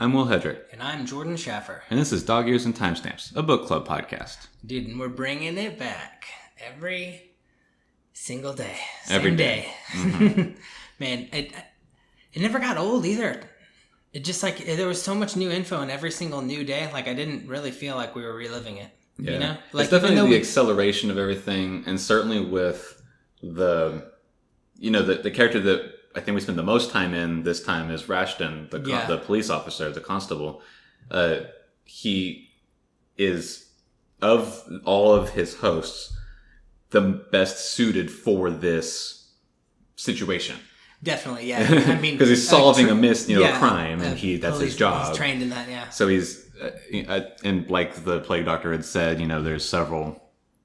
I'm Will Hedrick. And I'm Jordan Schaffer. And this is Dog Ears and Timestamps, a book club podcast. Dude, and we're bringing it back every single day. Every day. Mm-hmm. Man, it never got old either. It just there was so much new info in every single new day. I didn't really feel like we were reliving it. Yeah. You know? It's definitely the acceleration of everything, and certainly with the character that I think we spend the most time in this time is Rashton, the police officer, the constable. He is, of all of his hosts, the best suited for this situation. Definitely, yeah. I mean, because he's solving a crime, and that's his job. He's trained in that, yeah. So he's, and like the plague doctor had said, there's several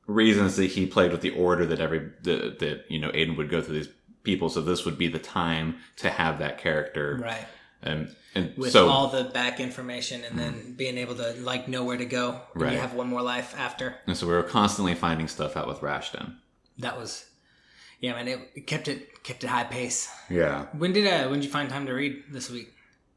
reasons that he played with the order that Aiden would go through these people. So this would be the time to have that character, right? And with all the back information, and then being able to know where to go when you have one more life after. And so we were constantly finding stuff out with Rashton. That was. Yeah, man, it kept it high pace. Yeah. When did you find time to read this week?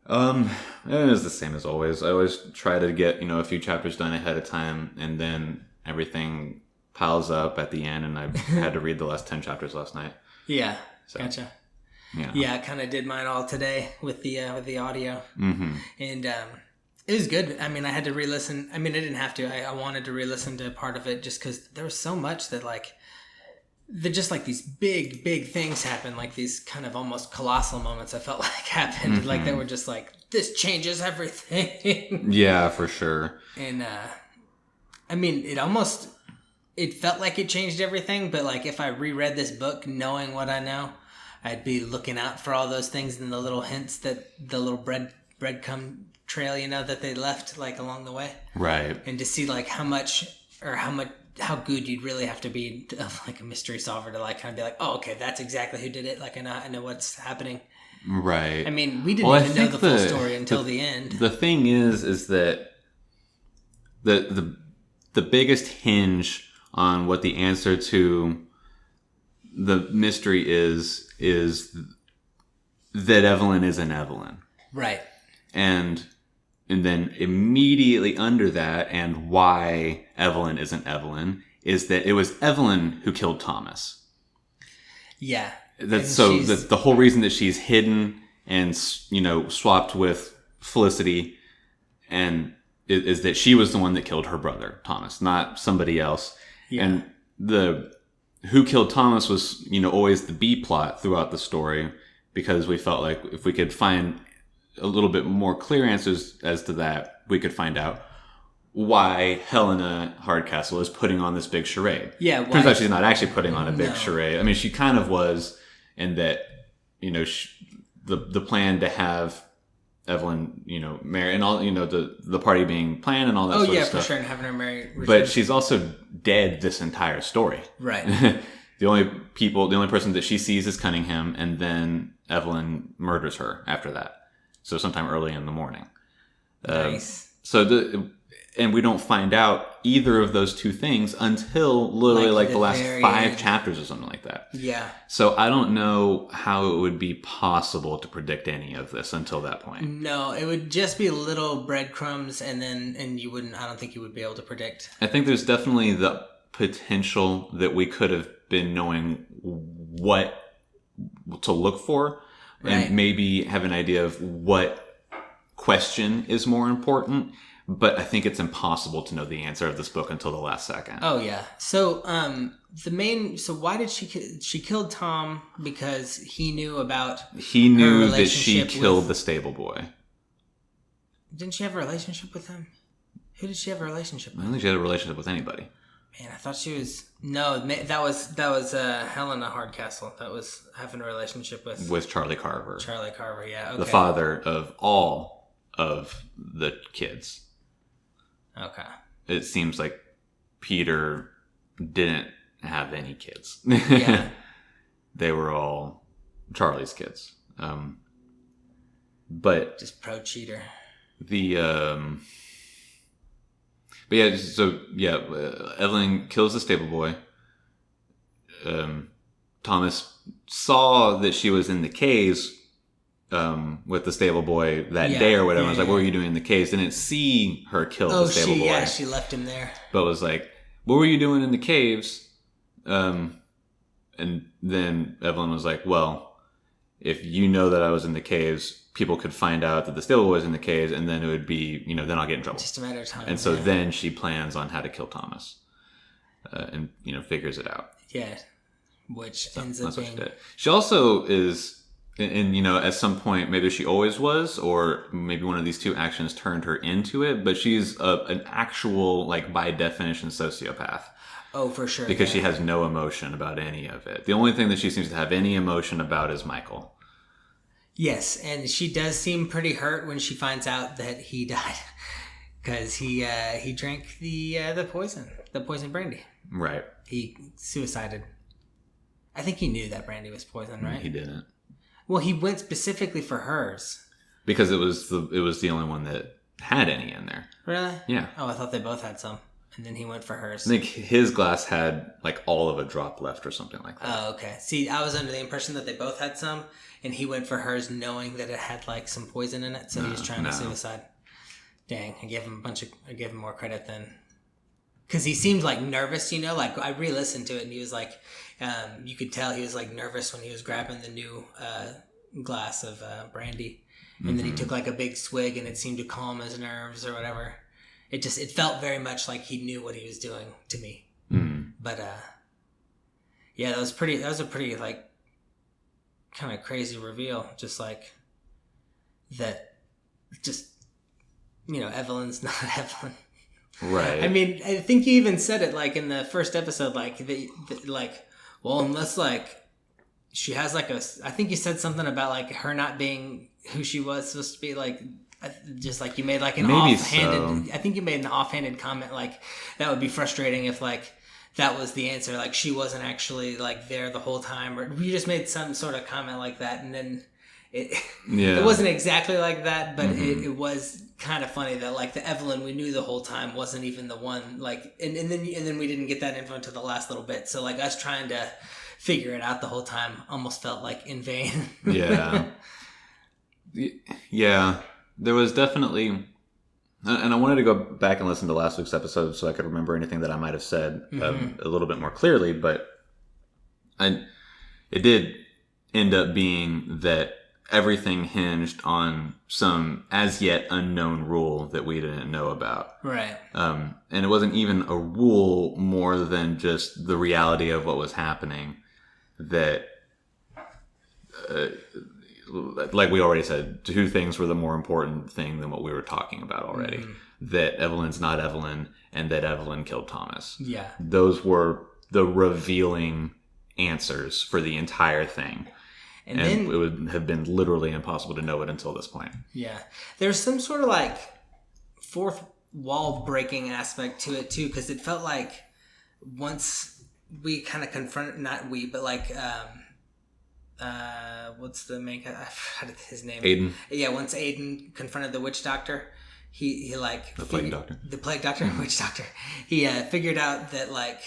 It was the same as always. I always try to get, a few chapters done ahead of time, and then everything piles up at the end, and I had to read the last 10 chapters last night. Yeah. So, gotcha. Yeah, I kind of did mine all today with the audio. Mm-hmm. And it was good. I mean, I had to re-listen. I mean, I didn't have to. I wanted to re-listen to part of it just because there was so much that they're just these big things happen, these kind of almost colossal moments I felt happened. Mm-hmm. They were just this changes everything. Yeah, for sure. And I mean, it felt like it changed everything, but if I reread this book knowing what I know, I'd be looking out for all those things and the little hints, that the little breadcrumb trail, that they left along the way. Right. And to see how good you'd really have to be of a mystery solver to kind of be oh, okay, that's exactly who did it. I know what's happening. Right. I mean, we didn't even know the full story until the end. The thing is that the biggest hinge on what the answer to the mystery is that Evelyn isn't Evelyn. Right. And then immediately under that, and why Evelyn isn't Evelyn, is that it was Evelyn who killed Thomas. Yeah. That's the whole reason that she's hidden and, swapped with Felicity, and is that she was the one that killed her brother, Thomas, not somebody else. Yeah. And the who killed Thomas was, always the B plot throughout the story, because we felt like if we could find a little bit more clear answers as to that, we could find out why Helena Hardcastle is putting on this big charade. Yeah, turns out she's not actually putting on a big charade. I mean, she kind of was, in that, the plan to have Evelyn, marry, and all, the party being planned and all that sort of stuff. Oh, yeah, for sure, and having her marry Richard. But she's also dead this entire story. Right. The only person that she sees is Cunningham, and then Evelyn murders her after that. So sometime early in the morning. Nice. And we don't find out either of those two things until literally the last 5 chapters or something like that. Yeah. So I don't know how it would be possible to predict any of this until that point. No, it would just be little breadcrumbs, and you wouldn't. I don't think you would be able to predict. I think there's definitely the potential that we could have been knowing what to look for. Right. And maybe have an idea of what question is more important, but I think it's impossible to know the answer of this book until the last second. Oh yeah. So why did she killed Tom? Because he knew that she killed the stable boy. Didn't she have a relationship with him? Who did she have a relationship with? I don't think she had a relationship with anybody. Man, I thought she was... No, that was Helena Hardcastle. That was having a relationship with Charlie Carver. Charlie Carver, yeah. Okay. The father of all of the kids. Okay. It seems like Peter didn't have any kids. Yeah. They were all Charlie's kids. But... Just pro-cheater. But yeah, Evelyn kills the stable boy. Thomas saw that she was in the caves with the stable boy that day or whatever. I was like, what were you doing in the caves? Didn't see her kill the stable boy. Yeah, she left him there. But was like, what were you doing in the caves? And then Evelyn was like, well, if you know that I was in the caves, people could find out that the stable boy was in the caves, and then it would be, then I'll get in trouble. Just a matter of time. And so then she plans on how to kill Thomas, and figures it out. Yeah, which ends up being. She also is, and at some point, maybe she always was, or maybe one of these two actions turned her into it. But she's an actual, like, by definition, sociopath. Oh, for sure. Because she has no emotion about any of it. The only thing that she seems to have any emotion about is Michael. Yes, and she does seem pretty hurt when she finds out that he died, because he drank the poison brandy. Right. He suicided. I think he knew that brandy was poison, right? He didn't. Well, he went specifically for hers because it was the only one that had any in there. Really? Yeah. Oh, I thought they both had some. And then he went for hers. I think his glass had like all of a drop left or something like that. Oh, okay. See, I was under the impression that they both had some, and he went for hers knowing that it had like some poison in it, so he was trying to suicide. Dang, I gave him more credit then. Because he seemed like nervous, like I re-listened to it, and he was like, you could tell he was like nervous when he was grabbing the new glass of brandy. And then he took like a big swig, and it seemed to calm his nerves or whatever. It felt very much like he knew what he was doing to me. Mm. But yeah, that was a pretty like kind of crazy reveal. Just like that, just Evelyn's not Evelyn. Right. I mean, I think you even said it like in the first episode, like well, unless like she has like I think you said something about like her not being who she was supposed to be, like. Just like you made like an offhanded, I think you made an offhanded comment like that would be frustrating if like that was the answer, like she wasn't actually like there the whole time, or you just made some sort of comment like that, and then it wasn't exactly like that, but it was kind of funny that like the Evelyn we knew the whole time wasn't even the one, like and then we didn't get that info until the last little bit, so like us trying to figure it out the whole time almost felt like in vain. Yeah. There was definitely, and I wanted to go back and listen to last week's episode so I could remember anything that I might have said a little bit more clearly, but it did end up being that everything hinged on some as yet unknown rule that we didn't know about. Right. And it wasn't even a rule more than just the reality of what was happening that... like we already said, two things were the more important thing than what we were talking about already. That Evelyn's not Evelyn, and that Evelyn killed Thomas. Yeah. Those were the revealing answers for the entire thing. And then, it would have been literally impossible to know it until this point. Yeah. There's some sort of like fourth wall breaking aspect to it too, because it felt like once we kind of confronted, not we, but like... what's the main guy? I forgot his name. Aiden. Yeah, once Aiden confronted the witch doctor, he like... The plague doctor. The plague doctor, witch doctor. He figured out that like...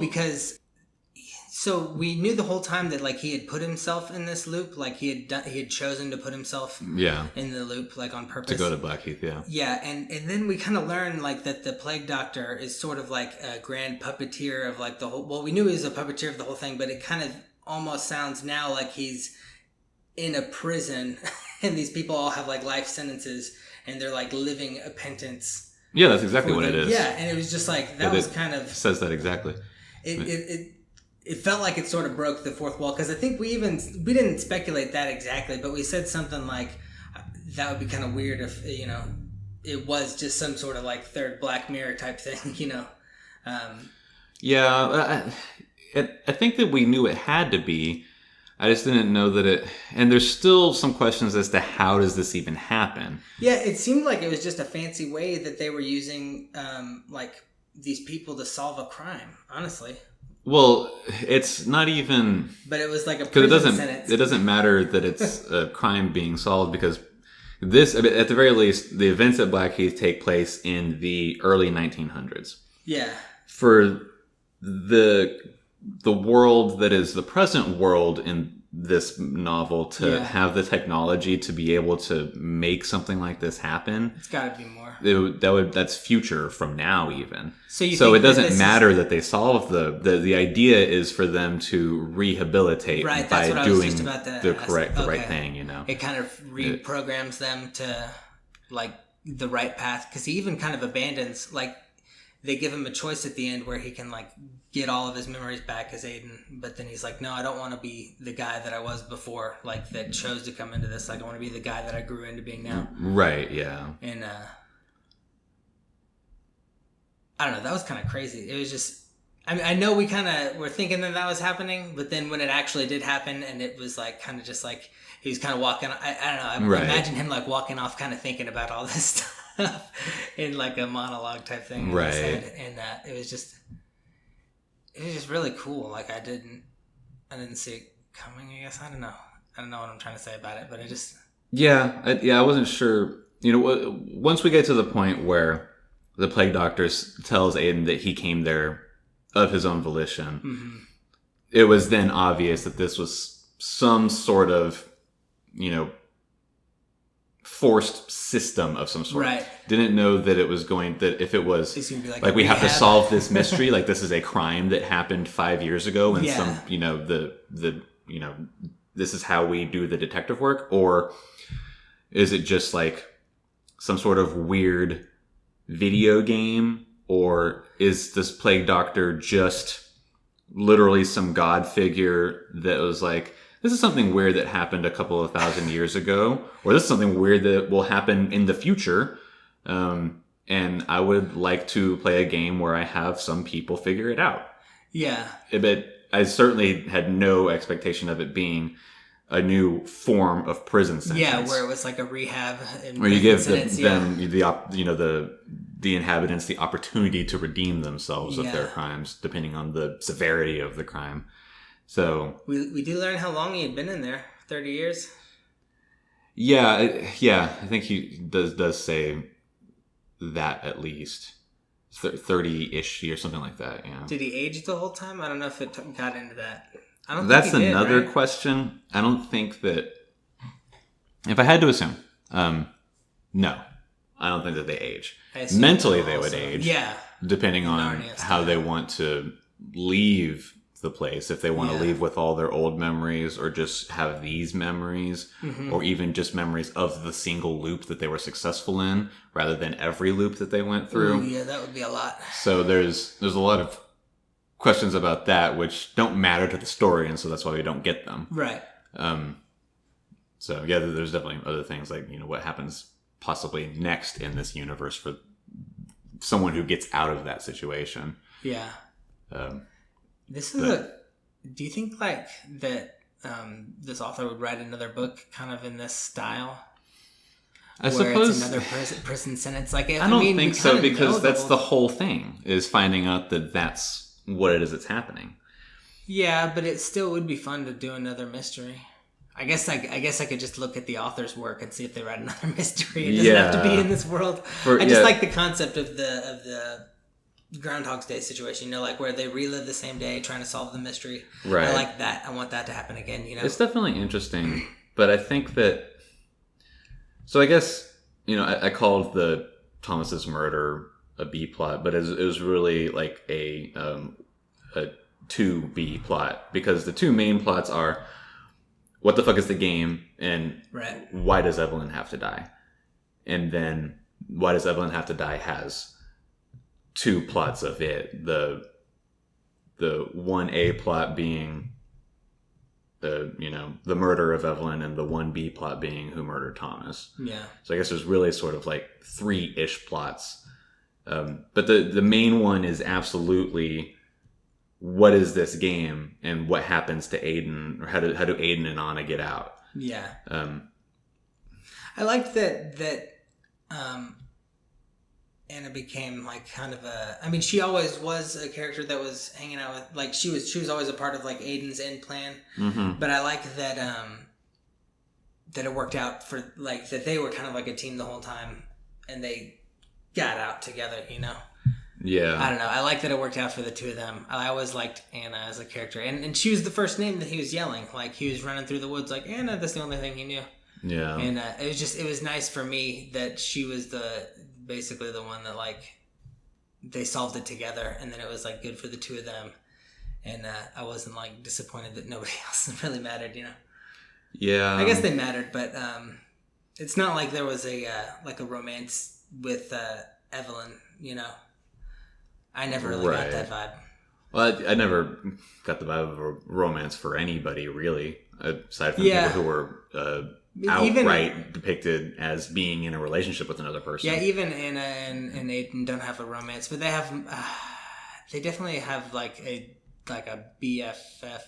because... So we knew the whole time that like he had put himself in this loop, like he had chosen to put himself in the loop, like on purpose. To go to Blackheath, yeah. Yeah, and then we kind of learned like that the plague doctor is sort of like a grand puppeteer of like the whole... Well, we knew he was a puppeteer of the whole thing, but it kind of almost sounds now like he's in a prison and these people all have like life sentences and they're like living a penance. Yeah, that's exactly what it is. Yeah, and it was just like that was kind of says that exactly. It felt like it sort of broke the fourth wall, because I think we didn't speculate that exactly, but we said something like that would be kind of weird if it was just some sort of like third Black Mirror type thing, Yeah. I think that we knew it had to be. I just didn't know that it... And there's still some questions as to how does this even happen. Yeah, it seemed like it was just a fancy way that they were using like these people to solve a crime, honestly. Well, it's not even... But it was like a prison sentence. It doesn't matter that it's a crime being solved, because this, at the very least, the events at Blackheath take place in the early 1900s. Yeah. For the world that is the present world in this novel to have the technology to be able to make something like this happen. It's got to be more. That's future from now even. So it doesn't matter that they solve the idea is for them to rehabilitate by doing the right thing, you know. It kind of reprograms them to like the right path, because he even kind of abandons, like, they give him a choice at the end where he can like get all of his memories back as Aiden, but then he's like, no, I don't want to be the guy that I was before, like that chose to come into this. Like, I want to be the guy that I grew into being now. Right. Yeah. And I don't know, that was kind of crazy. It was just, I mean, I know we kind of were thinking that was happening, but then when it actually did happen, and it was like kind of just like he was kind of walking, I don't know, I imagine him like walking off kind of thinking about all this stuff in like a monologue type thing in his head. And it was just really cool. Like, I didn't see it coming, I guess. I don't know what I'm trying to say about it, but I just I wasn't sure, you know. Once we get to the point where the plague doctor tells Aiden that he came there of his own volition, it was then obvious that this was some sort of, you know, forced system of some sort. Right. Didn't know that it was that if it was gonna be like we have to solve this mystery, like this is a crime that happened 5 years ago, and some, you know, the you know, this is how we do the detective work, or is it just like some sort of weird video game, or is this plague doctor just literally some god figure that was like, this is something weird that happened a couple of thousand years ago, or this is something weird that will happen in the future. And I would like to play a game where I have some people figure it out. Yeah. But I certainly had no expectation of it being a new form of prison sentence. Yeah, where it was like a rehab. Where you give them the inhabitants the opportunity to redeem themselves of their crimes, depending on the severity of the crime. So we do learn how long he had been in there. 30 years. Yeah. I think he does say that at least 30-ish or something like that. Yeah. Did he age the whole time? I don't know if it got into that. I don't. That's think he another did, right? question. I don't think that. If I had to assume, no, I don't think that they age. Mentally, they would age. Yeah. Depending on how they want to leave the place, if they want to leave with all their old memories, or just have these memories, or even just memories of the single loop that they were successful in, rather than every loop that they went through. Ooh, yeah, that would be a lot. So there's a lot of questions about that which don't matter to the story, and so that's why we don't get them. Right. So yeah, there's definitely other things, like, you know, what happens possibly next in this universe for someone who gets out of that situation. Yeah. Do you think like that this author would write another book kind of in this style? I suppose it's another prison sentence. Like, I don't think so, because that's the whole thing, is finding out that that's what it is that's happening. Yeah, but it still would be fun to do another mystery. I guess I could just look at the author's work and see if they write another mystery. It doesn't have to be in this world. I just like the concept of the Groundhog's Day situation, you know, like where they relive the same day trying to solve the mystery. Right. I like that. I want that to happen again, you know? It's definitely interesting, but I think that... So I guess, you know, I called the Thomas's murder a B plot, but it was really like a 2B plot, because the two main plots are, what the fuck is the game, and why does Evelyn have to die? And then why does Evelyn have to die has two plots of it. The 1A plot being the murder of Evelyn, and the 1B plot being who murdered Thomas. Yeah. So I guess there's really sort of like 3-ish plots. But the main one is absolutely, what is this game, and what happens to Aiden, or how do Aiden and Anna get out? Yeah. I liked that Anna became like kind of she always was a character that was hanging out with, like, she was always a part of like Aiden's end plan. Mm-hmm. But I like that that it worked out for, like, that they were kind of like a team the whole time, and they got out together, you know? Yeah. I don't know. I like that it worked out for the two of them. I always liked Anna as a character. And she was the first name that he was yelling. Like, he was running through the woods like, Anna, that's the only thing he knew. Yeah. And it was nice for me that she was basically the one that, like, they solved it together. And then it was, like, good for the two of them. And I wasn't, like, disappointed that nobody else really mattered, you know? Yeah. I guess they mattered, but it's not like there was a romance with Evelyn, you know? I never really got that vibe. Well, I never got the vibe of a romance for anybody, really, aside from people who were outright depicted as being in a relationship with another person. Yeah, even Anna and Aiden don't have a romance, but they have. They definitely have like a BFF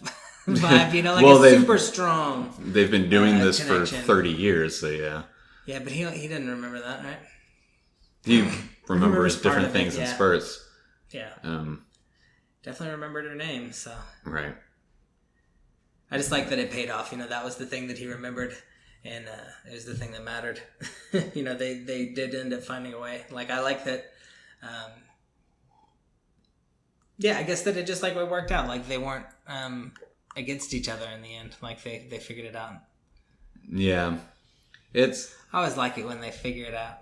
vibe, you know, like super strong. They've been doing this connection for 30 years, so yeah. Yeah, but he doesn't remember that, right? He remembers different things in spurts. Yeah. Definitely remembered her name, so. Right. I just like that it paid off. You know, that was the thing that he remembered, and it was the thing that mattered. You know, they did end up finding a way. Like, I like that. Yeah, I guess that it just, like, it worked out. Like, they weren't against each other in the end. Like, they figured it out. Yeah. I always like it when they figure it out.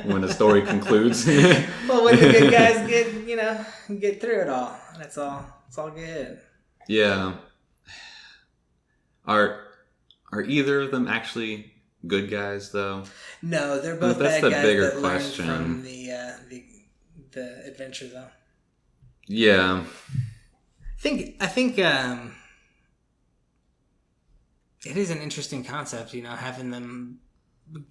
When a story concludes. Well, when the good guys get through it all. It's all good. Yeah. Are either of them actually good guys, thow? No, they're both bad guys. That's the bigger question. From the adventure, though. Yeah. I think it is an interesting concept, you know, having them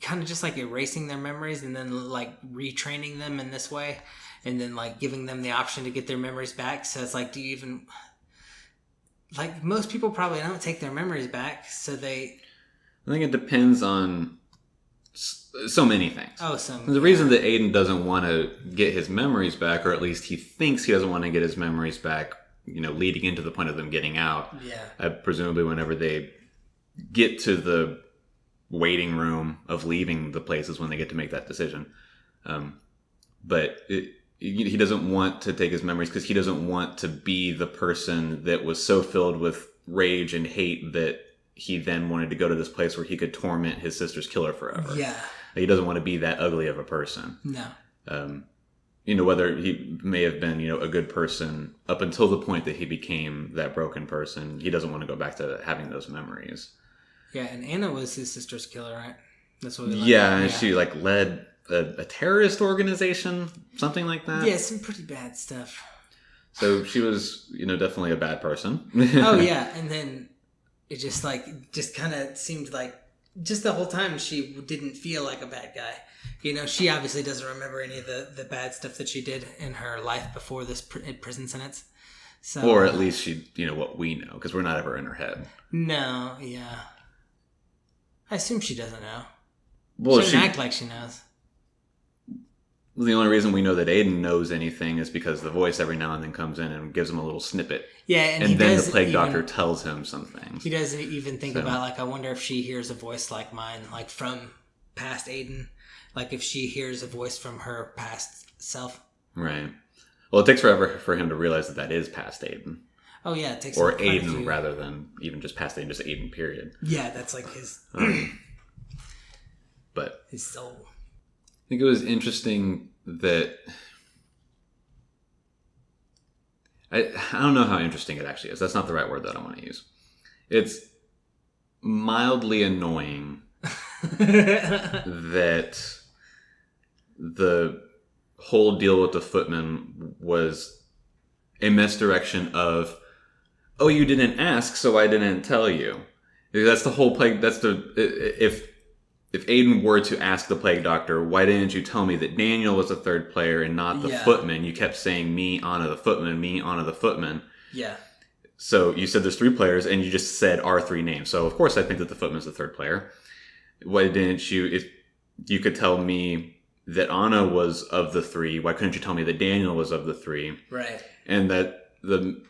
kind of just like erasing their memories and then like retraining them in this way, and then like giving them the option to get their memories back. So it's like, do you even, like, most people probably don't take their memories back, so I think it depends on so many things. The reason that Aiden doesn't want to get his memories back, or at least he thinks he doesn't want to get his memories back, you know, leading into the point of them getting out. Yeah. Presumably whenever they get to the waiting room of leaving the place is when they get to make that decision. But he doesn't want to take his memories because he doesn't want to be the person that was so filled with rage and hate that he then wanted to go to this place where he could torment his sister's killer forever. Yeah. He doesn't want to be that ugly of a person. No. You know, whether he may have been, you know, a good person up until the point that he became that broken person, he doesn't want to go back to having those memories. Yeah, and Anna was his sister's killer, right? That's what. And she like led a terrorist organization, something like that. Yeah, some pretty bad stuff. So she was, you know, definitely a bad person. Oh yeah, and then it just kind of seemed like just the whole time she didn't feel like a bad guy. You know, she obviously doesn't remember any of the bad stuff that she did in her life before this prison sentence. So, or at least she, you know, what we know, because we're not ever in her head. No, yeah. I assume she doesn't know. Well, she doesn't act like she knows. The only reason we know that Aiden knows anything is because the voice every now and then comes in and gives him a little snippet. Yeah, and then the plague doctor tells him some things. He doesn't even think about, like, I wonder if she hears a voice like mine, like from past Aiden. Like if she hears a voice from her past self. Right. Well, it takes forever for him to realize that is past Aiden. Oh yeah, it takes. Or Aiden rather than even just past Aiden, just Aiden. Period. Yeah, that's like his. But his soul. I think it was interesting that I don't know how interesting it actually is. That's not the right word that I want to use. It's mildly annoying that the whole deal with the footman was a misdirection of, oh, you didn't ask, so I didn't tell you. That's the whole plague. That's if Aiden were to ask the plague doctor, why didn't you tell me that Daniel was the third player and not the footman? You kept saying me, Anna, the footman, me, Anna, the footman. Yeah. So you said there's 3 players and you just said our 3 names. So of course I think that the footman's the third player. Why didn't you, if you could tell me that Anna was of the 3, why couldn't you tell me that Daniel was of the 3? Right. And that the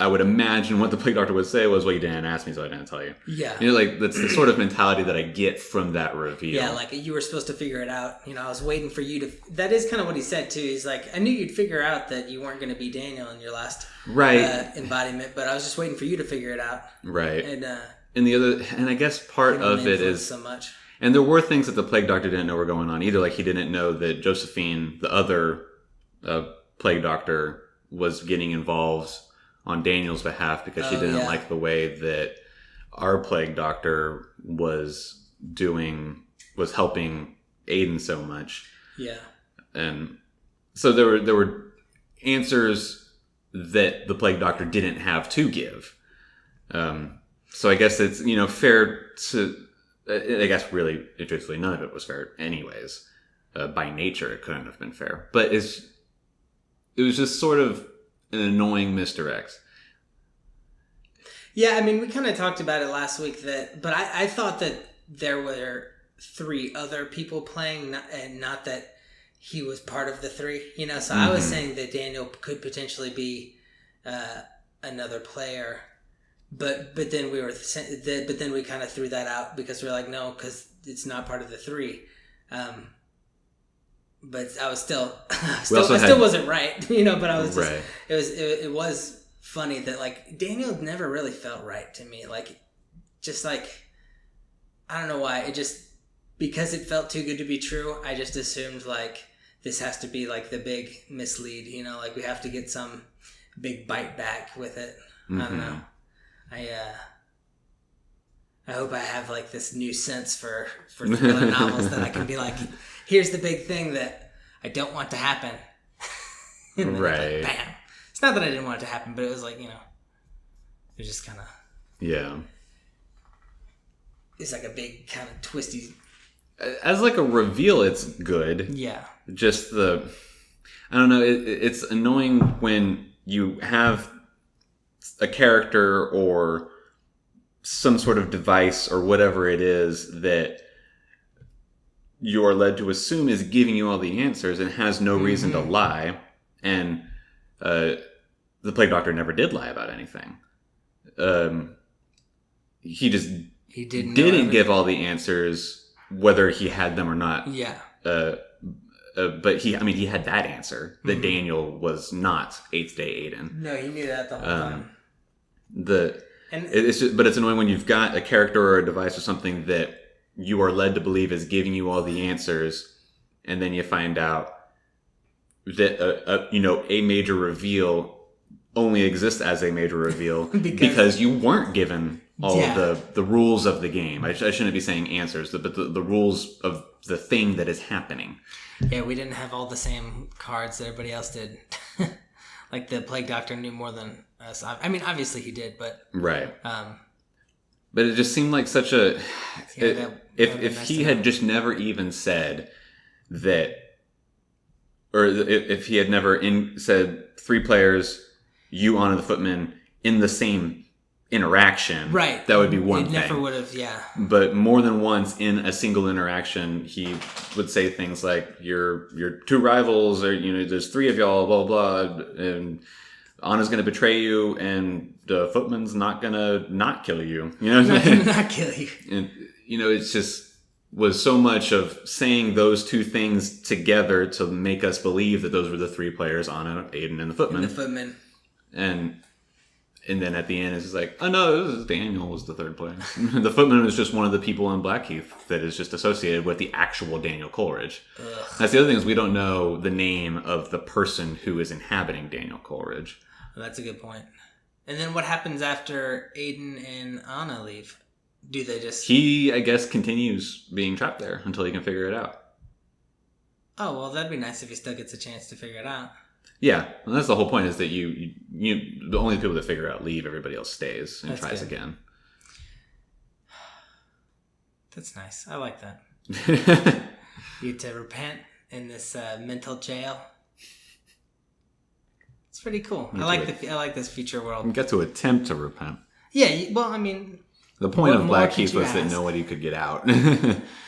I would imagine what the plague doctor would say was, well, you didn't ask me, so I didn't tell you. Yeah. Like, that's the sort of mentality that I get from that reveal. Yeah, like, you were supposed to figure it out. I was waiting for you to... That is kind of what he said, too. He's like, I knew you'd figure out that you weren't going to be Daniel in your last embodiment, but I was just waiting for you to figure it out. Right. And I guess part of it is... so much. And there were things that the plague doctor didn't know were going on either. Like, he didn't know that Josephine, the other plague doctor, was getting involved on Daniel's behalf because she didn't like the way that our plague doctor was helping Aiden so much. Yeah. And so there were answers that the plague doctor didn't have to give. So I guess it's, fair to, I guess really, truthfully, none of it was fair anyways. By nature, it couldn't have been fair. But it was just sort of an annoying misdirect. Yeah, I mean, we kind of talked about it last week, but I thought that there were 3 other people playing, and not that he was part of the 3, so I was saying that Daniel could potentially be another player, but then we kind of threw that out because we're like, no, because it's not part of the 3. But I was still wasn't right, but I was just, right. It was funny that, like, Daniel never really felt right to me. Like, just like, I don't know why. It just, because it felt too good to be true, I just assumed, like, this has to be, like, the big mislead, like, we have to get some big bite back with it. Mm-hmm. I don't know. I hope I have, like, this new sense for thriller novels that I can be like, here's the big thing that I don't want to happen. And then right. Like, bam. It's not that I didn't want it to happen, but it was like, it was just kind of... Yeah. It's like a big kind of twisty... As like a reveal, it's good. Yeah. Just I don't know, it's annoying when you have a character or some sort of device or whatever it is that you're led to assume is giving you all the answers and has no reason to lie. And the plague doctor never did lie about anything. He didn't give all the answers, whether he had them or not. Yeah. But he had that answer that Daniel was not 8th day Aiden. No, he knew that the whole time. But it's annoying when you've got a character or a device or something that you are led to believe is giving you all the answers, and then you find out that a major reveal only exists as a major reveal because you weren't given all of the rules of the game. I shouldn't be saying answers, but the rules of the thing that is happening. Yeah, we didn't have all the same cards that everybody else did. Like, the plague doctor knew more than us. I mean, obviously he did, but... Right. But it just seemed like such a... If he had just never even said that... Or if he had never said 3 players, you, Anna the Footman, in the same interaction, right? That would be one thing. It never would have, yeah. But more than once in a single interaction, he would say things like, "Your 2 rivals, or there's 3 of y'all, blah blah, blah, and Anna's gonna betray you, and the Footman's not gonna not kill you." Not gonna not kill you. And it's just was so much of saying those 2 things together to make us believe that those were the 3 players, Anna, Aiden, and the Footman. And then at the end, it's just like, oh no, this is Daniel was the 3rd player. The Footman is just one of the people in Blackheath that is just associated with the actual Daniel Coleridge. Ugh. That's the other thing, is we don't know the name of the person who is inhabiting Daniel Coleridge. Well, that's a good point. And then what happens after Aiden and Anna leave? Do they just... He, I guess, continues being trapped there until he can figure it out. Oh, well, that'd be nice if he still gets a chance to figure it out. Yeah, and that's the whole point, is that you the only people that figure out leave, everybody else stays and tries again. That's nice. I like that. You get to repent in this mental jail. It's pretty cool. I like this future world. You get to attempt to repent. Yeah, well, I mean... The point of Blackheath was that nobody could get out.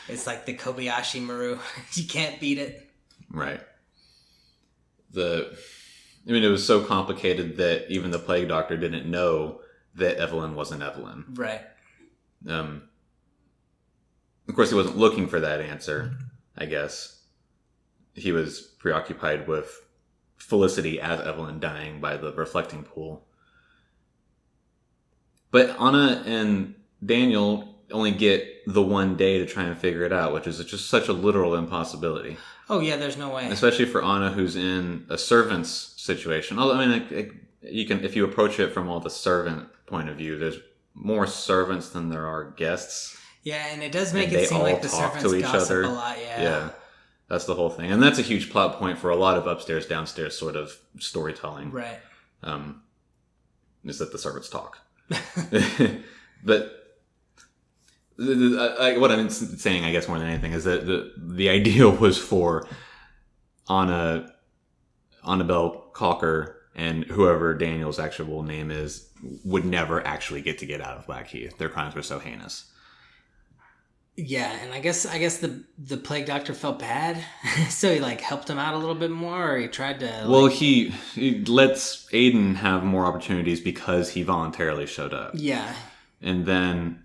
It's like the Kobayashi Maru. You can't beat it. Right. I mean, it was so complicated that even the plague doctor didn't know that Evelyn wasn't Evelyn. Right. Of course, he wasn't looking for that answer, I guess. He was preoccupied with Felicity as Evelyn dying by the reflecting pool. But Anna and Daniel only get the one day to try and figure it out, which is just such a literal impossibility. Oh, yeah, there's no way. Especially for Anna, who's in a servant's situation. Although, I mean, you can, if you approach it from all the servant point of view, there's more servants than there are guests. Yeah, and it does make it seem like the servants gossip a lot, Yeah, that's the whole thing. And that's a huge plot point for a lot of upstairs, downstairs sort of storytelling. Right. Is that the servants talk. But what I'm saying, I guess, more than anything, is that the idea was for Annabelle Calker and whoever Daniel's actual name is would never actually get out of Blackheath. Their crimes were so heinous. Yeah, and I guess the plague doctor felt bad, so he helped him out a little bit more, or he tried to. Well, he lets Aiden have more opportunities because he voluntarily showed up. Yeah, and then,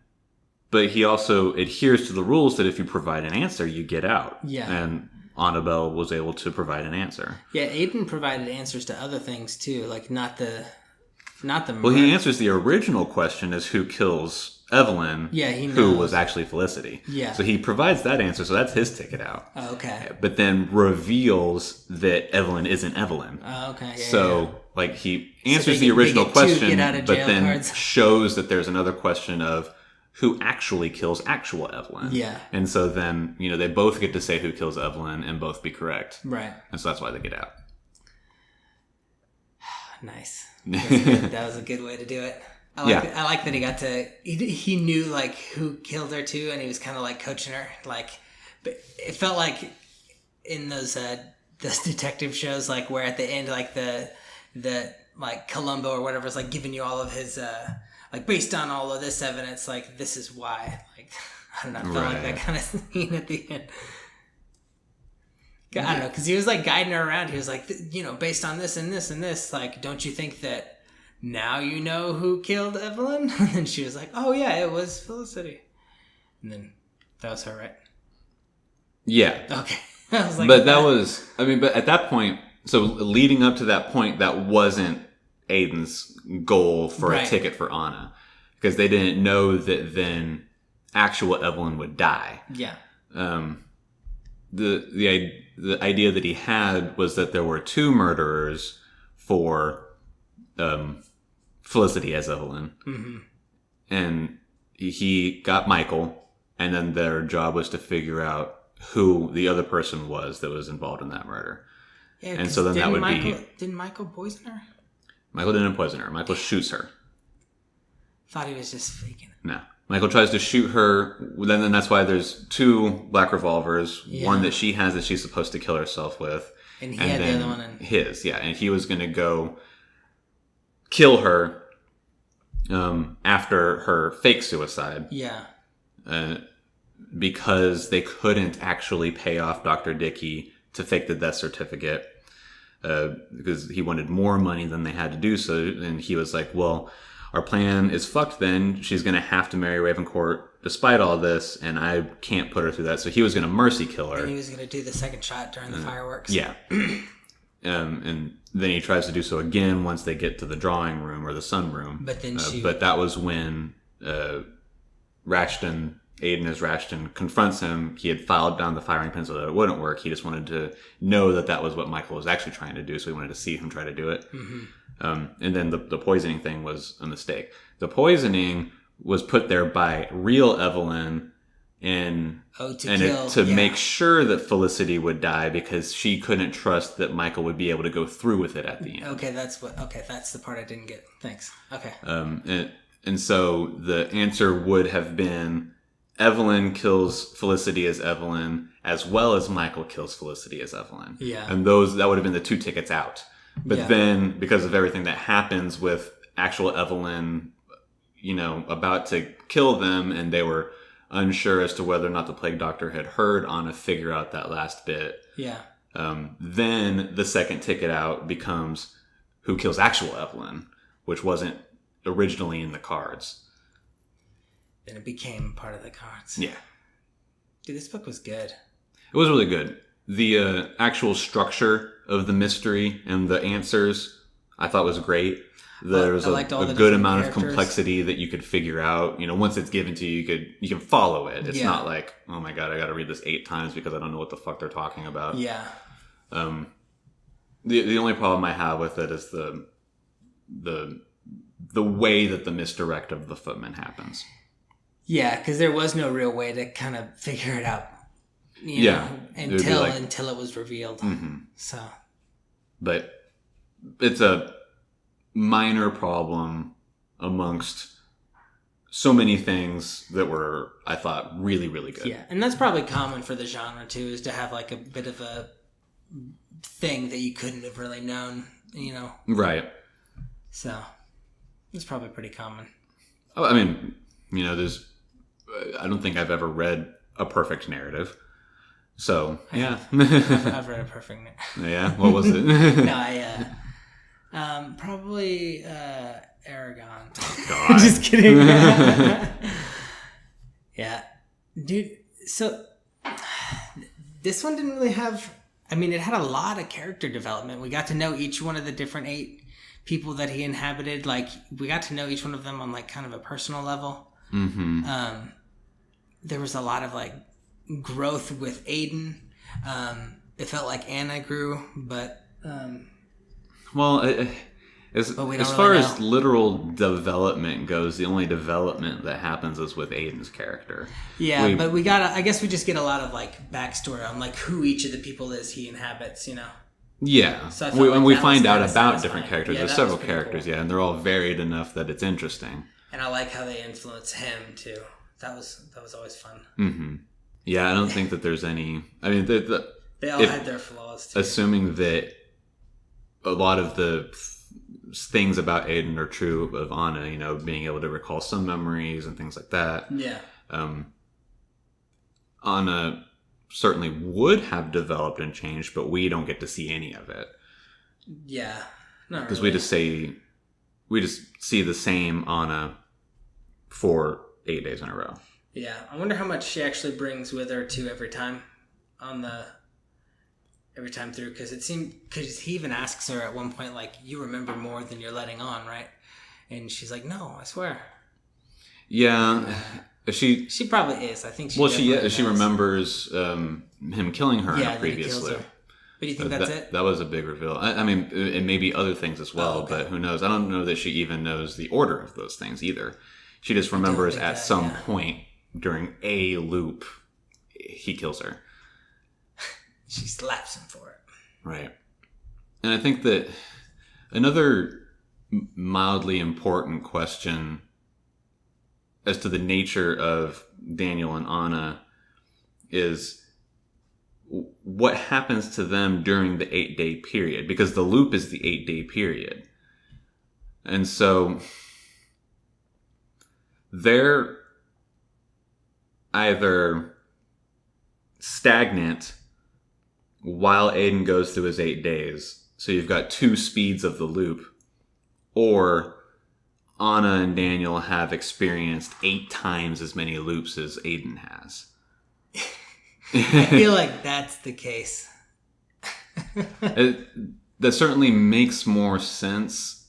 but he also adheres to the rules that if you provide an answer, you get out. Yeah, and Annabelle was able to provide an answer. Yeah, Aiden provided answers to other things too, not the. Well, he answers the original question as who kills Evelyn, who was actually Felicity. Yeah. So he provides that answer, so that's his ticket out. Oh, okay. But then reveals that Evelyn isn't Evelyn. Oh, okay. He answers the original question, but then cards. Shows that there's another question of who actually kills actual Evelyn. Yeah. And so then, they both get to say who kills Evelyn and both be correct. Right. And so that's why they get out. Nice. That was a good way to do it. I like that he got to. He knew who killed her too, and he was kind of coaching her. But it felt like in those detective shows, where at the end, the Columbo or whatever is giving you all of his based on all of this evidence, this is why. I don't know. I felt like that kind of scene at the end. I don't know, because he was guiding her around. He was based on this and this and this. Don't you think that? Now you know who killed Evelyn? And then she was like, oh yeah, it was Felicity. And then that was her, right? Yeah. Okay. But at that point, so leading up to that point, that wasn't Aiden's goal for a ticket for Anna. Because they didn't know that then actual Evelyn would die. Yeah. The idea that he had was that there were two murderers for Felicity as Evelyn. Mm-hmm. And he got Michael, and then their job was to figure out who the other person was that was involved in that murder. Yeah, and so then that would be... Didn't Michael poison her? Michael didn't poison her. Michael shoots her. Thought he was just faking it. No. Michael tries to shoot her. Then that's why there's two black revolvers. Yeah. One that she has that she's supposed to kill herself with. And he had the other one. His, yeah. And he was going to go kill her after her fake suicide. Yeah. Because they couldn't actually pay off Dr. Dickey to fake the death certificate. Because he wanted more money than they had to do so. And he was like, well, our plan is fucked then. She's going to have to marry Ravencourt despite all this, and I can't put her through that. So he was going to mercy kill her. And he was going to do the second shot during the fireworks. Yeah. And then he tries to do so again once they get to the drawing room or the sunroom. But then but that was when Aiden as Rashton confronts him. He had filed down the firing pin so that it wouldn't work. He just wanted to know that was what Michael was actually trying to do, so he wanted to see him try to do it. Mm-hmm. And then the poisoning thing was a mistake. The poisoning was put there by real Evelyn to make sure that Felicity would die because she couldn't trust that Michael would be able to go through with it at the end. Okay, that's the part I didn't get. Thanks. Okay. And so the answer would have been Evelyn kills Felicity as Evelyn as well as Michael kills Felicity as Evelyn. Yeah. And that would have been the two tickets out. But then, because of everything that happens with actual Evelyn, about to kill them, and they were unsure as to whether or not the plague doctor had heard Anna figure out that last bit. Yeah. Then the second ticket out becomes who kills actual Evelyn, which wasn't originally in the cards. Then it became part of the cards. Yeah. Dude, this book was good. It was really good. The actual structure of the mystery and the answers I thought was great. There was a good amount of complexity that you could figure out. You know, once it's given to you, you can follow it. It's not like, oh my god, I got to read this 8 times because I don't know what the fuck they're talking about. Yeah. The only problem I have with it is the way that the misdirect of the footman happens. Yeah, because there was no real way to kind of figure it out. You know, until it was revealed. Mm-hmm. So, but it's a minor problem amongst so many things that were, I thought, really, really good. Yeah, and that's probably common for the genre too, is to have like a bit of a thing that you couldn't have really known, you know. Right. So, it's probably pretty common. I mean, you know, I don't think I've ever read a perfect narrative. So, yeah. I've read a perfect narrative. Yeah? What was it? No, probably Aragon. God. Just kidding. Yeah. Dude, so this one didn't really have... I mean, it had a lot of character development. We got to know each one of the different 8 people that he inhabited. Like, we got to know each one of them on, like, kind of a personal level. Mm-hmm. There was a lot of, like, growth with Aiden. It felt like Anna grew, but... as far as literal development goes, the only development that happens is with Aiden's character. Yeah, but I guess we just get a lot of, like, backstory on, like, who each of the people is he inhabits, you know? Yeah, so we find out about different characters. There's several characters, cool. Yeah, and they're all varied enough that it's interesting. And I like how they influence him, too. That was always fun. Mm-hmm. Yeah, I don't think that there's any... I mean, they all had their flaws, too. Assuming that a lot of the things about Aiden are true of Anna, you know, being able to recall some memories and things like that. Yeah. Anna certainly would have developed and changed, but we don't get to see any of it. Yeah. Because we just see the same Anna for 8 days in a row. Yeah, I wonder how much she actually brings with her to every time through, because he even asks her at one point, like, you remember more than you're letting on, right? And she's like, no, I swear. Yeah, she probably is. I think she. Well, she remembers him killing her in a previous loop. But do you think that's it? That was a big reveal. I mean, it may be other things as well, but who knows? I don't know that she even knows the order of those things either. She just remembers at some point during a loop, he kills her. She slaps him for it. Right. And I think that another mildly important question as to the nature of Daniel and Anna is what happens to them during the 8-day period, because the loop is the 8-day period. And so they're either stagnant while Aiden goes through his 8 days. So you've got 2 speeds of the loop, or Anna and Daniel have experienced 8 times as many loops as Aiden has. I feel like that's the case. That certainly makes more sense.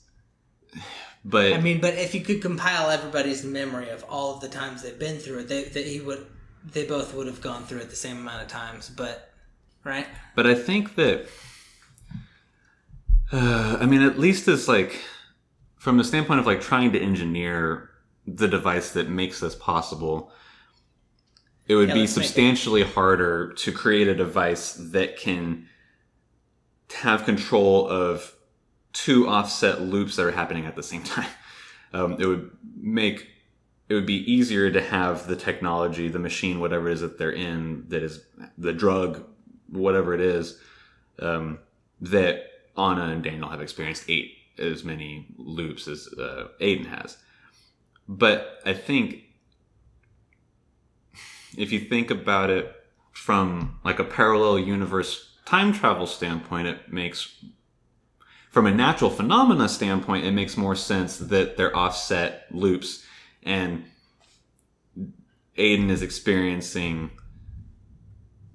But I mean, but if you could compile everybody's memory of all of the times they've been through it, they both would have gone through it the same amount of times. But right. But I think that I mean, at least it's like from the standpoint of like trying to engineer the device that makes this possible, it would be substantially harder to create a device that can have control of 2 offset loops that are happening at the same time. It would be easier to have the technology, the machine, whatever it is that they're in, that is the drug, whatever it is, that Anna and Daniel have experienced 8 as many loops as Aiden has. But I think if you think about it from like a parallel universe time travel standpoint, it makes From a natural phenomena standpoint, it makes more sense that they're offset loops, and Aiden is experiencing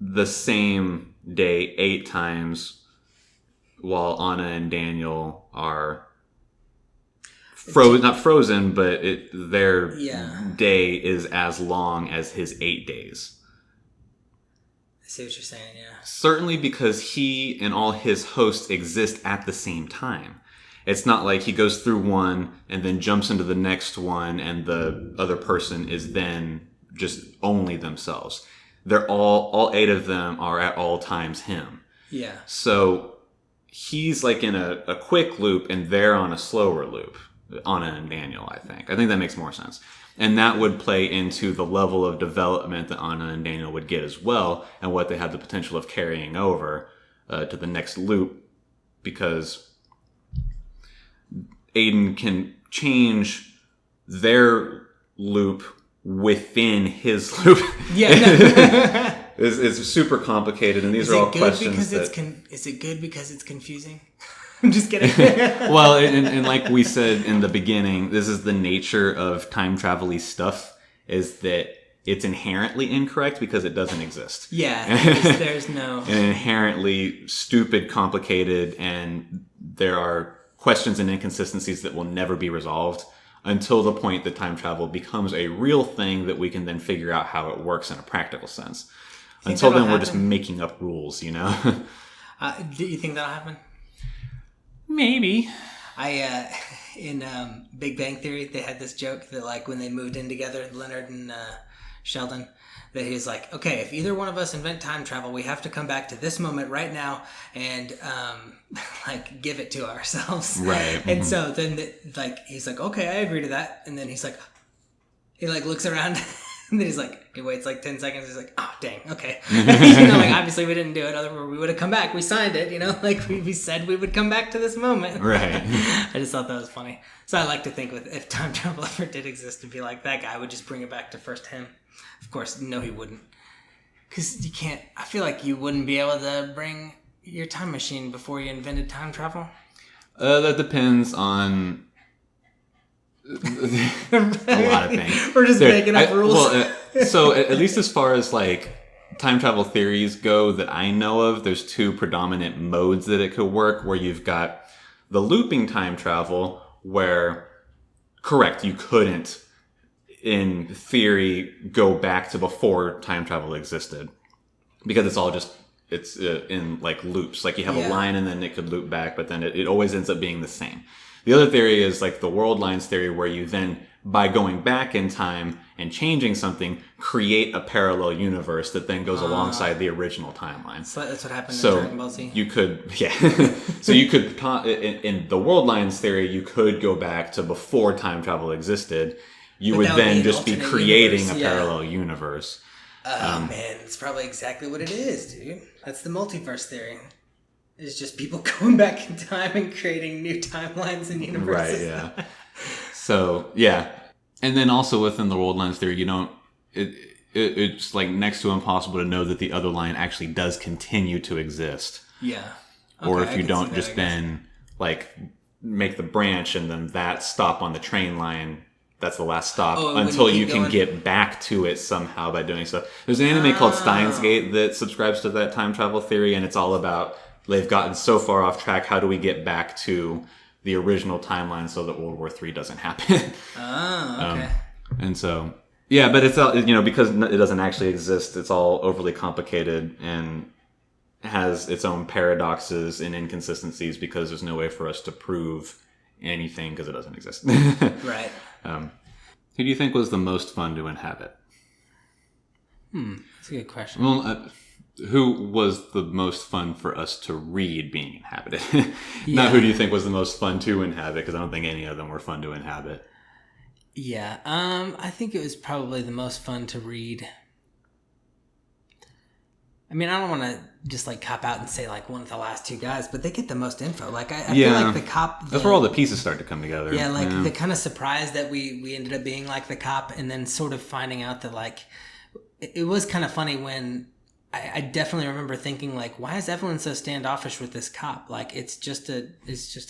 the same day 8 times, while Anna and Daniel are not frozen, but their day is as long as his 8 days. I see what you're saying, yeah. Certainly because he and all his hosts exist at the same time. It's not like he goes through one and then jumps into the next one and the other person is then just only themselves. They're all 8 of them are at all times him. Yeah. So he's like in a quick loop and they're on a slower loop. Anna and Daniel, I think. I think that makes more sense. And that would play into the level of development that Anna and Daniel would get as well, and what they had the potential of carrying over to the next loop, because Aiden can change their loop within his loop. Yeah. It's super complicated, and these are all questions is it good because it's confusing? I'm just kidding. Well, and like we said in the beginning, this is the nature of time travel-y stuff, is that it's inherently incorrect because it doesn't exist. Yeah, there's no... And inherently stupid, complicated, and there are questions and inconsistencies that will never be resolved until the point that time travel becomes a real thing that we can then figure out how it works in a practical sense. Until then, we're just making up rules, you know? Do you think that'll happen? Maybe. In Big Bang Theory, they had this joke that, like, when they moved in together, Leonard and Sheldon, that he's like, okay, if either one of us invent time travel, we have to come back to this moment right now and like give it to ourselves. Right. And so then he's like, okay, I agree to that. And then he looks around and then he waits like 10 seconds. He's like, oh, dang. Okay. Obviously we didn't do it. Otherwise we would have come back. We signed it, we said we would come back to this moment. Right. I just thought that was funny. So I like to think if time travel ever did exist, to be like, that guy would just bring it back to first him. Of course, no, he wouldn't. Because you can't... I feel like you wouldn't be able to bring your time machine before you invented time travel. That depends on a lot of things. We're just making up rules. So at least as far as like time travel theories go that I know of, there's 2 predominant modes that it could work, where you've got the looping time travel, where, correct, you couldn't, in theory, go back to before time travel existed, because it's all just in like loops. Like you have a line and then it could loop back, but then it always ends up being the same. The other theory is like the world lines theory, where you then, by going back in time and changing something, create a parallel universe that then goes alongside the original timeline. So that's what happened in Dragon Ball Z. You could, so you could, in the world lines theory, you could go back to before time travel existed. You would then just be creating a parallel universe. Oh, man, it's probably exactly what it is, dude. That's the multiverse theory. It's just people going back in time and creating new timelines and universes. Right, yeah. So, yeah. And then also within the world lines theory, it's like next to impossible to know that the other line actually does continue to exist. Yeah. Okay, or if you don't just then like make the branch and then that stop on the train line, that's the last stop until you can get back to it somehow by doing so. There's an anime called Steins Gate that subscribes to that time travel theory, and it's all about they've gotten so far off track, how do we get back to the original timeline so that World War III doesn't happen? Okay. And so, yeah, but it's all, because it doesn't actually exist, it's all overly complicated and has its own paradoxes and inconsistencies because there's no way for us to prove anything because it doesn't exist. Right. Who do you think was the most fun to inhabit? That's a good question. Well, who was the most fun for us to read being inhabited? Not who do you think was the most fun to inhabit, because I don't think any of them were fun to inhabit. Yeah, I think it was probably the most fun to read. I mean, I don't want to just like cop out and say like one of the last 2 guys, but they get the most info. Like I feel like the cop. That's where all the pieces start to come together. Yeah, like the kind of surprise that we ended up being like the cop, and then sort of finding out that like it was kind of funny when I definitely remember thinking like, why is Evelyn so standoffish with this cop? Like, it's just a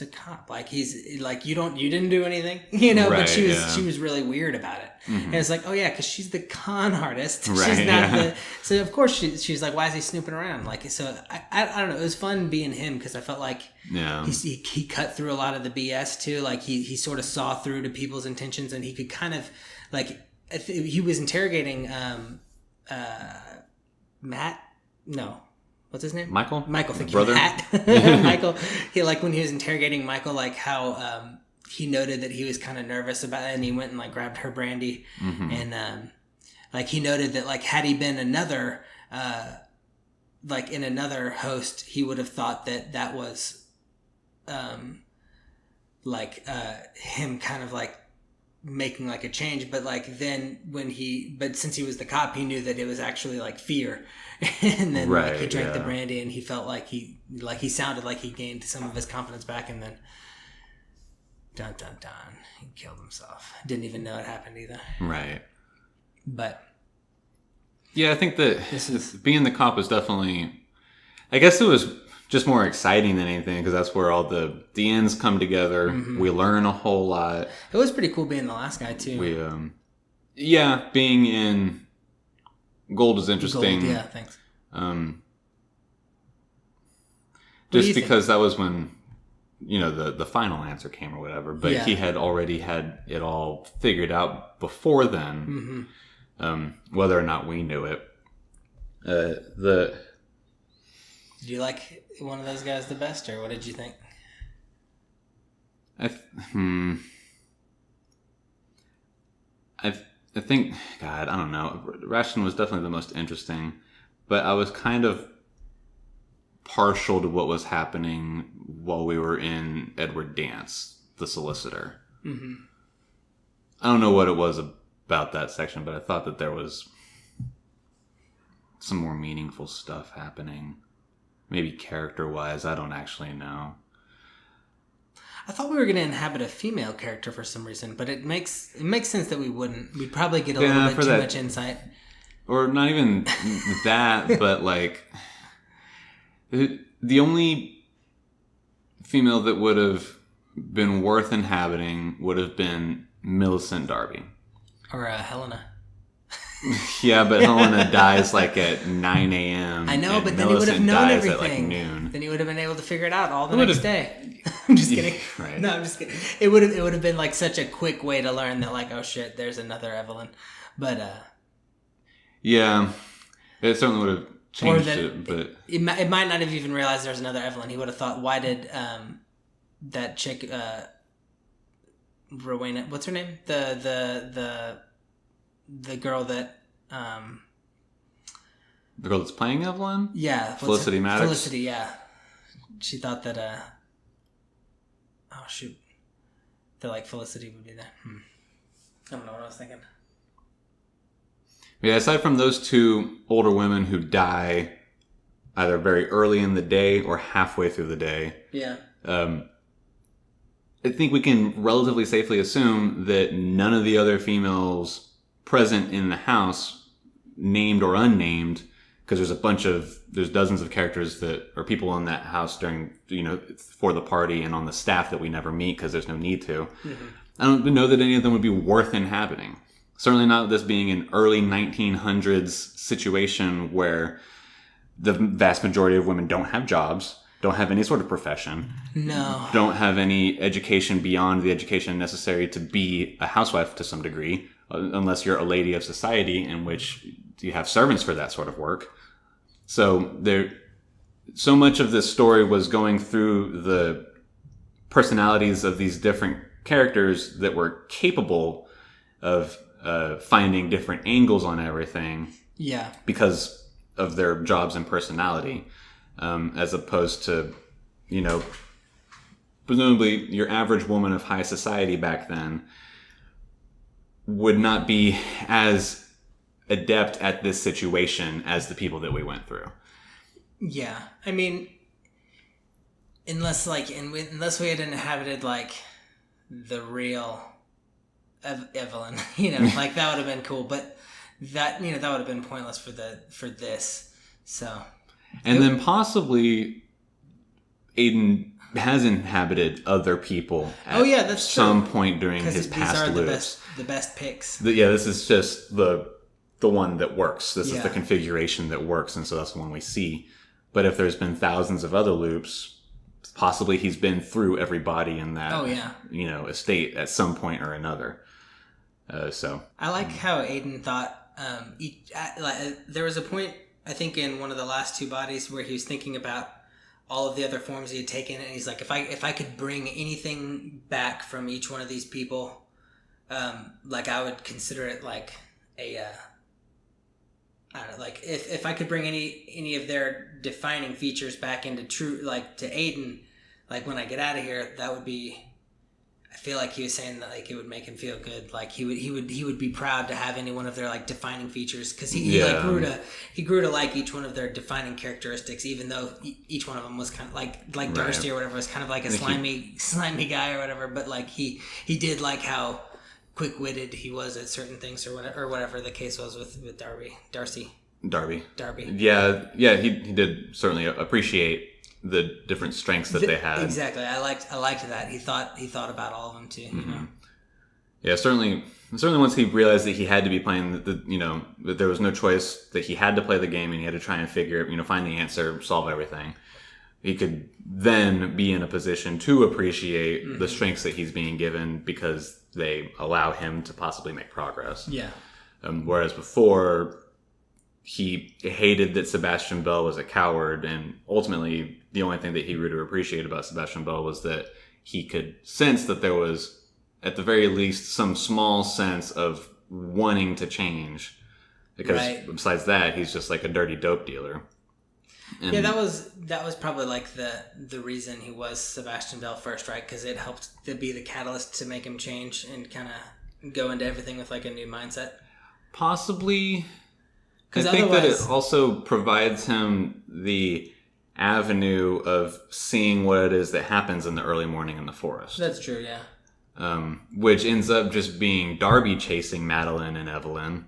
cop. Like, he's like, you didn't do anything, Right, but she was really weird about it. Mm-hmm. And it's like, oh yeah, because she's the con artist. Right, she's not so of course she's like, why is he snooping around? Like, so I don't know. It was fun being him because I felt like he cut through a lot of the BS too. Like he sort of saw through to people's intentions, and he could kind of like he was interrogating Matt? No. What's his name? Michael, thank you. Brother. Michael. He like when he was interrogating Michael, like how he noted that he was kind of nervous about it, and he went and like grabbed her brandy, and like he noted that like had he been another like in another host, he would have thought that was like him kind of like making like a change, but like then but since he was the cop, he knew that it was actually like fear, and then like he drank the brandy, and he felt like he sounded like he gained some of his confidence back, and then dun dun dun, he killed himself. Didn't even know it happened either. Right. But yeah, I think that being the cop was definitely, I guess it was just more exciting than anything, because that's where all the ends come together. Mm-hmm. We learn a whole lot. It was pretty cool being the last guy too. Being in Gold is interesting. Gold, yeah, thanks. Just because that was when the final answer came or whatever, but he had already had it all figured out before then. Mm-hmm. Whether or not we knew it. Did you like one of those guys the best, or what did you think? I think, God, I don't know. Ration was definitely the most interesting, but I was kind of partial to what was happening while we were in Edward Dance, the solicitor. Mm-hmm. I don't know what it was about that section, but I thought that there was some more meaningful stuff happening. Maybe character-wise, I don't actually know. I thought we were going to inhabit a female character for some reason, but it makes sense that we wouldn't. We'd probably get a little bit too much insight. Or not even that, but like the only female that would have been worth inhabiting would have been Millicent Darby. Or Helena. Yeah, but Helena dies like at 9 a.m. I know, but then he would have known everything. At like noon. Then he would have been able to figure it out all the next day. I'm just kidding. Right. No, I'm just kidding. It would have been like such a quick way to learn that like, oh shit, there's another Evelyn. But yeah, it certainly would have changed it. But it might not have even realized there's another Evelyn. He would have thought, why did that chick Rowena? What's her name? The girl that the girl that's playing Evelyn? Yeah. Felicity Maddox? Felicity, yeah. She thought that oh shoot. That like Felicity would be there. I don't know what I was thinking. Yeah, aside from those two older women who die either very early in the day or halfway through the day. Yeah. I think we can relatively safely assume that none of the other females present in the house, named or unnamed, because there's dozens of characters that are people in that house during, for the party and on the staff that we never meet because there's no need to. Mm-hmm. I don't know that any of them would be worth inhabiting. Certainly not this being an early 1900s situation where the vast majority of women don't have jobs, don't have any sort of profession. No. Don't have any education beyond the education necessary to be a housewife to some degree. Unless you're a lady of society, in which you have servants for that sort of work. So so much of this story was going through the personalities of these different characters that were capable of finding different angles on everything. Yeah. Because of their jobs and personality, as opposed to, presumably your average woman of high society back then would not be as adept at this situation as the people that we went through. Yeah. I mean, unless we had inhabited like the real Evelyn, like that would have been cool, but that, that would have been pointless for this. So, and then possibly Aiden has inhabited other people at that's some true. point during his past loops. These are the best picks. This is just the one that works. This is the configuration that works, and so that's the one we see. But if there's been thousands of other loops, possibly he's been through everybody in that estate at some point or another. So I like how Aiden thought. There was a point, I think, in one of the last two bodies where he was thinking about all of the other forms he had taken, and he's like, if I could bring anything back from each one of these people, I would consider it like a I don't know, like if I could bring any of their defining features back into to Aiden, like when I get out of here, that would be. I feel like he was saying that like it would make him feel good, like he would be proud to have any one of their like defining features, because he grew to like each one of their defining characteristics, even though each one of them was kind of like Darcy or whatever was kind of like a slimy guy or whatever, but like he did like how quick-witted he was at certain things or whatever the case was with Darby. Yeah, he did certainly appreciate the different strengths that they had. Exactly. I liked that. He thought about all of them too, you know. Yeah, certainly once he realized that he had to be playing that there was no choice, that he had to play the game and he had to try and find the answer, solve everything. He could then be in a position to appreciate the strengths that he's being given because they allow him to possibly make progress. Yeah. Whereas before, he hated that Sebastian Bell was a coward, and ultimately the only thing that he grew to appreciate about Sebastian Bell was that he could sense that there was, at the very least, some small sense of wanting to change. Because besides that, he's just like a dirty dope dealer. And that was probably like the reason he was Sebastian Bell first, right? Because it helped to be the catalyst to make him change and kind of go into everything with like a new mindset. Possibly. I think that it also provides him the avenue of seeing what it is that happens in the early morning in the forest. That's true, yeah. Which ends up just being Darby chasing Madeline and Evelyn.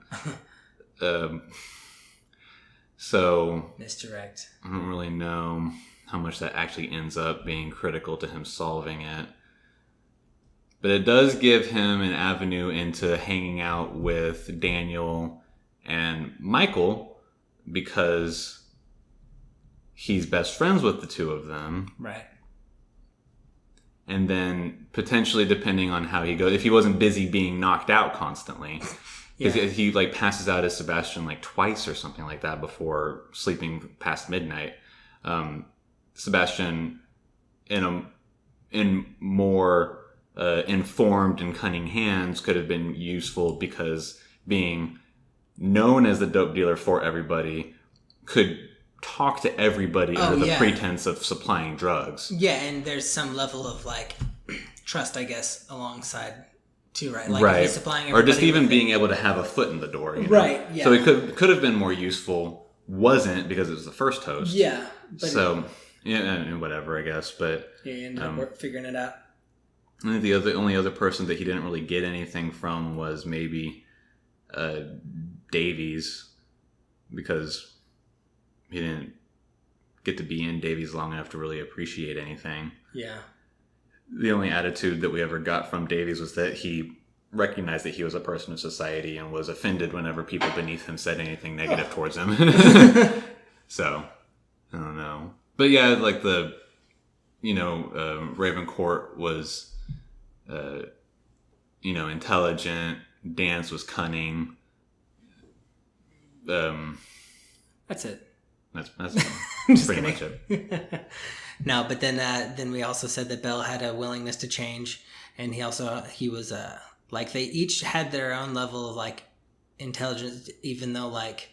So misdirect. I don't really know how much that actually ends up being critical to him solving it. But it does give him an avenue into hanging out with Daniel and Michael because he's best friends with the two of them. Right. And then potentially, depending on how he goes, if he wasn't busy being knocked out constantly, because he like passes out as Sebastian like twice or something like that before sleeping past midnight. Sebastian, in more informed and cunning hands, could have been useful because being known as the dope dealer for everybody, could talk to everybody under the pretense of supplying drugs. Yeah, and there's some level of like trust, I guess, alongside too, right? Like if he's supplying everybody, or just even being able to have a foot in the door, you know? Right? Yeah. So it could have been more useful. Wasn't, because it was the first host. Yeah. So and whatever, I guess, but he ended up figuring it out. I think the only other person that he didn't really get anything from was maybe Davies, because he didn't get to be in Davies long enough to really appreciate anything. Yeah. The only attitude that we ever got from Davies was that he recognized that he was a person of society and was offended whenever people beneath him said anything negative towards him. So, I don't know. But yeah, like Ravencourt was, intelligent. Dance was cunning. That's it. That's pretty much it. No, but then we also said that Bell had a willingness to change, and he was like they each had their own level of like intelligence, even though like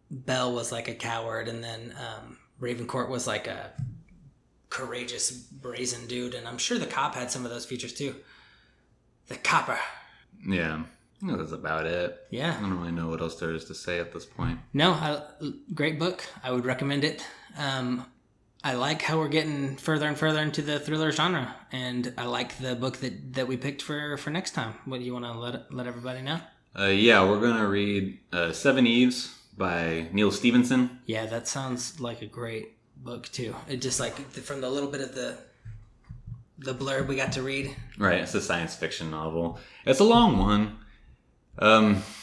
Bell was like a coward, and then Ravencourt was like a courageous, brazen dude, and I'm sure the cop had some of those features too. The copper. Yeah. That's about it. Yeah. I don't really know what else there is to say at this point. No, great book. I would recommend it. I like how we're getting further and further into the thriller genre, and I like the book that we picked for next time. What do you want to let everybody know? We're going to read Seven Eves by Neil Stevenson. Yeah, that sounds like a great book too. It just like from the little bit of the blurb we got to read. Right, it's a science fiction novel. It's a long one.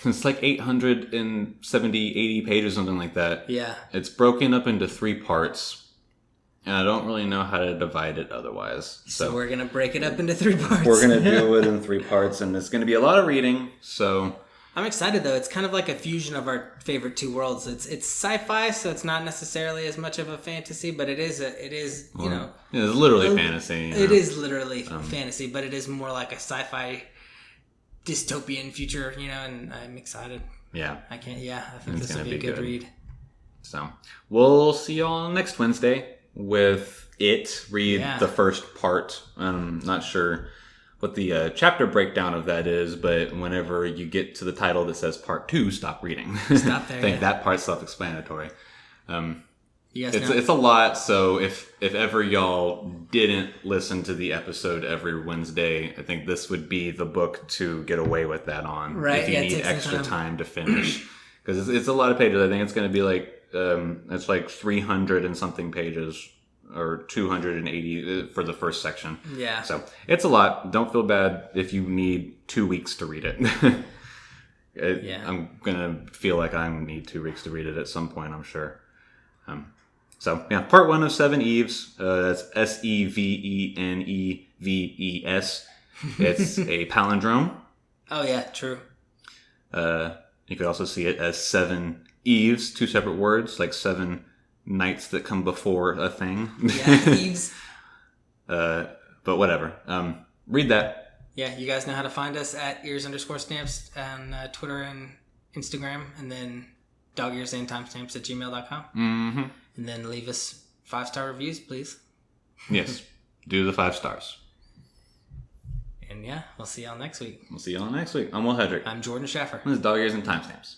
It's like 870, 80 pages, something like that. Yeah. It's broken up into 3 parts, and I don't really know how to divide it otherwise. So we're going to break it up into 3 parts. We're going to do it in 3 parts, and it's going to be a lot of reading, so... I'm excited, though. It's kind of like a fusion of our favorite 2 worlds. It's sci-fi, so it's not necessarily as much of a fantasy, but it is it's literally fantasy. It is literally fantasy, but it is more like a sci-fi dystopian future, and I'm excited. Yeah. I think this will be a good read. So, we'll see y'all next Wednesday with It. Read the first part. I'm not sure what the chapter breakdown of that is, but whenever you get to the title that says Part 2, stop reading. Stop there. I think that part's self-explanatory. It's a lot, so if ever y'all didn't listen to the episode every Wednesday, I think this would be the book to get away with that on. Right, if you need extra time to finish. Because it's a lot of pages. I think it's going to be like, it's like 300 and something pages, or 280 for the first section. Yeah. So it's a lot. Don't feel bad if you need 2 weeks to read it. I'm going to feel like I need 2 weeks to read it at some point, I'm sure. Part 1 of 7 Eves. That's Seveneves. It's a palindrome. Oh, yeah, true. You could also see it as 7 Eves, 2 separate words, like 7 nights that come before a thing. Yeah, Eves. But whatever. Read that. Yeah, you guys know how to find us at ears_stamps on Twitter and Instagram, and then dogearsandtimestamps@gmail.com. Mm-hmm. And then leave us 5-star reviews, please. Yes, do the 5 stars. And we'll see y'all next week. I'm Will Hedrick. I'm Jordan Schaffer. This is Dog Ears and Timestamps.